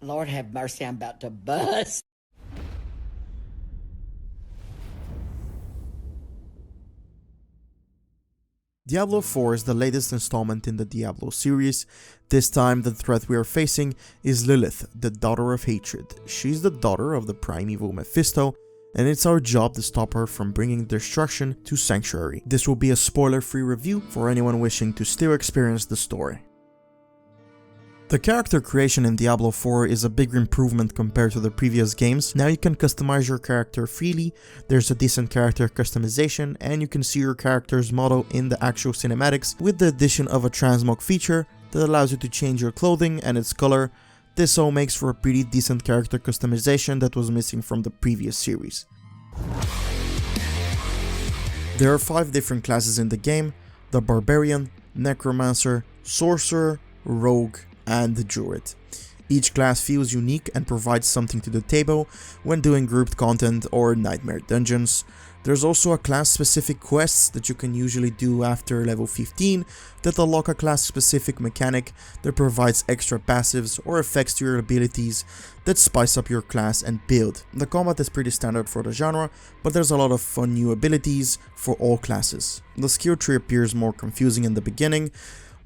Lord have mercy, I'm about to bust. Diablo 4 is the latest installment in the Diablo series. This time the threat we are facing is Lilith, the Daughter of Hatred. She's the daughter of the primeval Mephisto, and it's our job to stop her from bringing destruction to Sanctuary. This will be a spoiler-free review for anyone wishing to still experience the story. The character creation in Diablo 4 is a big improvement compared to the previous games. Now you can customize your character freely, there's a decent character customization, and you can see your character's model in the actual cinematics with the addition of a transmog feature that allows you to change your clothing and its color. This all makes for a pretty decent character customization that was missing from the previous series. There are 5 different classes in the game: the Barbarian, Necromancer, Sorcerer, Rogue, and the Druid. Each class feels unique and provides something to the table when doing grouped content or nightmare dungeons. There's also a class-specific quests that you can usually do after level 15 that unlock a class-specific mechanic that provides extra passives or effects to your abilities that spice up your class and build. The combat is pretty standard for the genre, but there's a lot of fun new abilities for all classes. The skill tree appears more confusing in the beginning,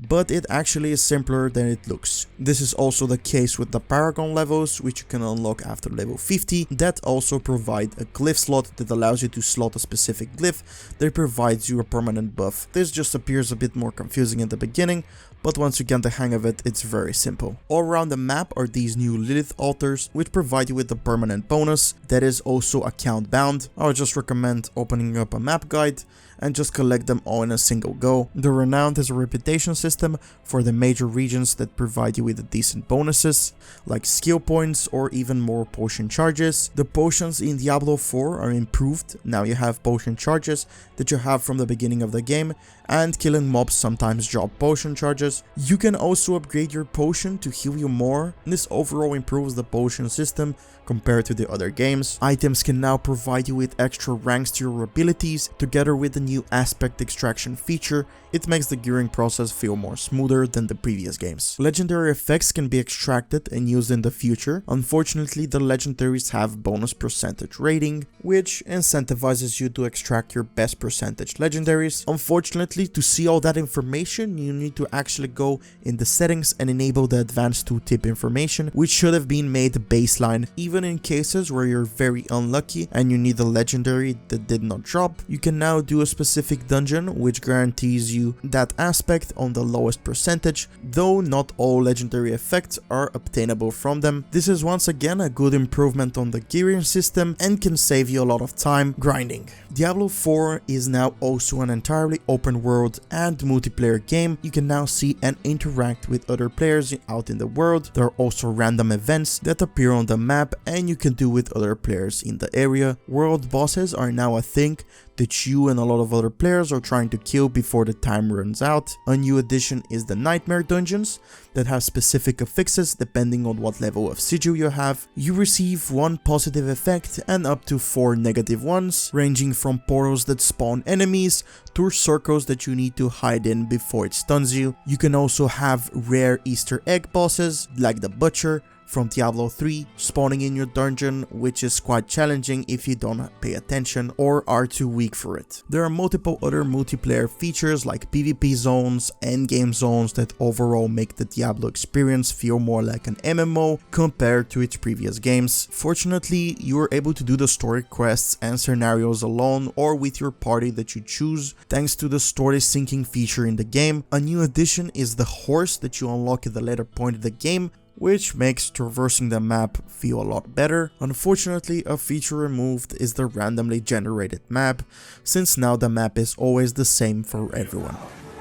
but it actually is simpler than it looks. This is also the case with the Paragon levels, which you can unlock after level 50, that also provide a glyph slot that allows you to slot a specific glyph that provides you a permanent buff. This just appears a bit more confusing in the beginning, but once you get the hang of it, it's very simple. All around the map are these new Lilith altars, which provide you with a permanent bonus that is also account bound. I would just recommend opening up a map guide and just collect them all in a single go. The Renowned is a reputation system for the major regions that provide you with decent bonuses, like skill points or even more potion charges. The potions in Diablo 4 are improved. Now you have potion charges that you have from the beginning of the game, and killing mobs sometimes drop potion charges. You can also upgrade your potion to heal you more. This overall improves the potion system compared to the other games. Items can now provide you with extra ranks to your abilities. Together with the new aspect extraction feature, it makes the gearing process feel more smoother than the previous games. Legendary effects can be extracted and used in the future. Unfortunately, the legendaries have bonus percentage rating, which incentivizes you to extract your best percentage legendaries. Unfortunately, to see all that information, you need to actually go in the settings and enable the advanced tooltip information, which should have been made baseline. Even in cases where you're very unlucky and you need a legendary that did not drop, you can now do a specific dungeon which guarantees you that aspect on the lowest percentage, though not all legendary effects are obtainable from them. This is once again a good improvement on the gearing system and can save you a lot of time grinding. Diablo 4 is now also an entirely open world and multiplayer game. You can now see and interact with other players out in the world. There are also random events that appear on the map and you can do with other players in the area. World bosses are now a thing that you and a lot of other players are trying to kill before the time runs out. A new addition is the Nightmare Dungeons that have specific affixes depending on what level of sigil you have. You receive 1 positive effect and up to 4 negative ones, ranging from portals that spawn enemies to circles that you need to hide in before it stuns you. You can also have rare Easter egg bosses like the Butcher from Diablo 3 spawning in your dungeon, which is quite challenging if you don't pay attention or are too weak for it. There are multiple other multiplayer features like PvP zones, endgame zones that overall make the Diablo experience feel more like an MMO compared to its previous games. Fortunately, you are able to do the story quests and scenarios alone or with your party that you choose, thanks to the story syncing feature in the game. A new addition is the horse that you unlock at the later point of the game, which makes traversing the map feel a lot better. Unfortunately, a feature removed is the randomly generated map, since now the map is always the same for everyone.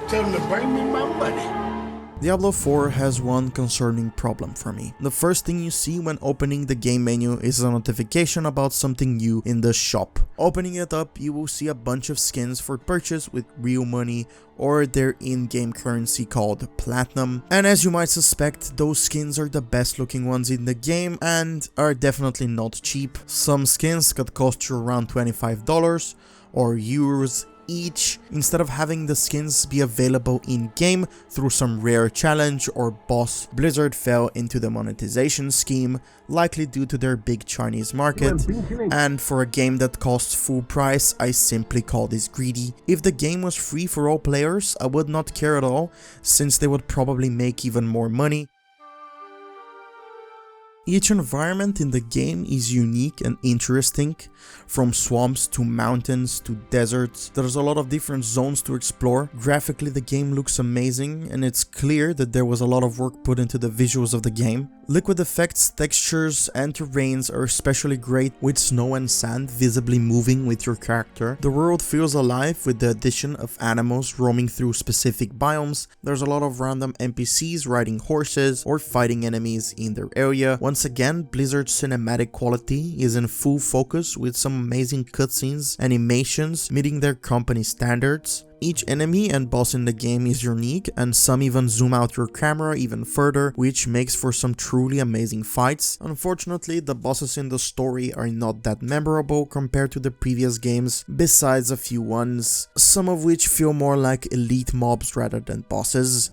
Tell them to bring me my money. Diablo 4 has one concerning problem for me. The first thing you see when opening the game menu is a notification about something new in the shop. Opening it up, you will see a bunch of skins for purchase with real money or their in-game currency called Platinum. And as you might suspect, those skins are the best looking ones in the game and are definitely not cheap. Some skins could cost you around $25 or euros each, instead of having the skins be available in-game through some rare challenge or boss. Blizzard fell into the monetization scheme, likely due to their big Chinese market, and for a game that costs full price, I simply call this greedy. If the game was free for all players, I would not care at all, since they would probably make even more money. Each environment in the game is unique and interesting, from swamps to mountains to deserts. There's a lot of different zones to explore. Graphically, the game looks amazing, and it's clear that there was a lot of work put into the visuals of the game. Liquid effects, textures, and terrains are especially great, with snow and sand visibly moving with your character. The world feels alive with the addition of animals roaming through specific biomes. There's a lot of random NPCs riding horses or fighting enemies in their area. Once again, Blizzard's cinematic quality is in full focus, with some amazing cutscenes, animations meeting their company standards. Each enemy and boss in the game is unique, and some even zoom out your camera even further, which makes for some truly amazing fights. Unfortunately, the bosses in the story are not that memorable compared to the previous games, besides a few ones, some of which feel more like elite mobs rather than bosses.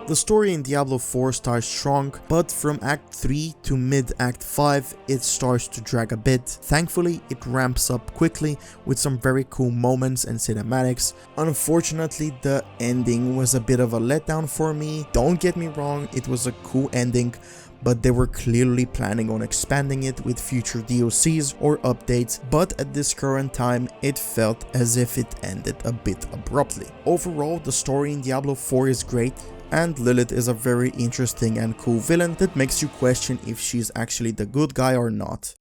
The story in Diablo 4 starts strong, but from Act 3 to mid-Act 5 it starts to drag a bit. Thankfully, it ramps up quickly with some very cool moments and cinematics. Unfortunately, the ending was a bit of a letdown for me. Don't get me wrong, it was a cool ending, but they were clearly planning on expanding it with future DLCs or updates, but at this current time it felt as if it ended a bit abruptly. Overall, the story in Diablo 4 is great, and Lilith is a very interesting and cool villain that makes you question if she's actually the good guy or not.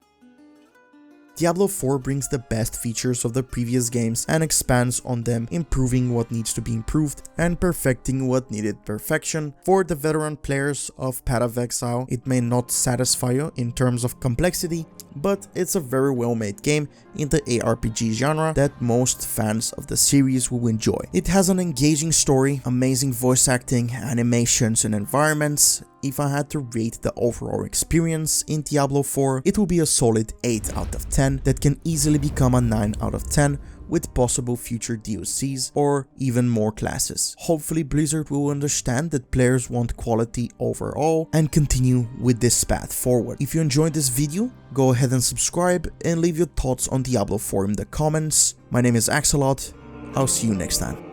Diablo 4 brings the best features of the previous games and expands on them, improving what needs to be improved and perfecting what needed perfection. For the veteran players of Path of Exile, it may not satisfy you in terms of complexity, but it's a very well made game in the ARPG genre that most fans of the series will enjoy. It has an engaging story, amazing voice acting, animations and environments. If I had to rate the overall experience in Diablo 4, it will be a solid 8 out of 10 that can easily become a 9 out of 10 with possible future DLCs or even more classes. Hopefully Blizzard will understand that players want quality overall and continue with this path forward. If you enjoyed this video, go ahead and subscribe and leave your thoughts on Diablo 4 in the comments. My name is Axolot. I'll see you next time.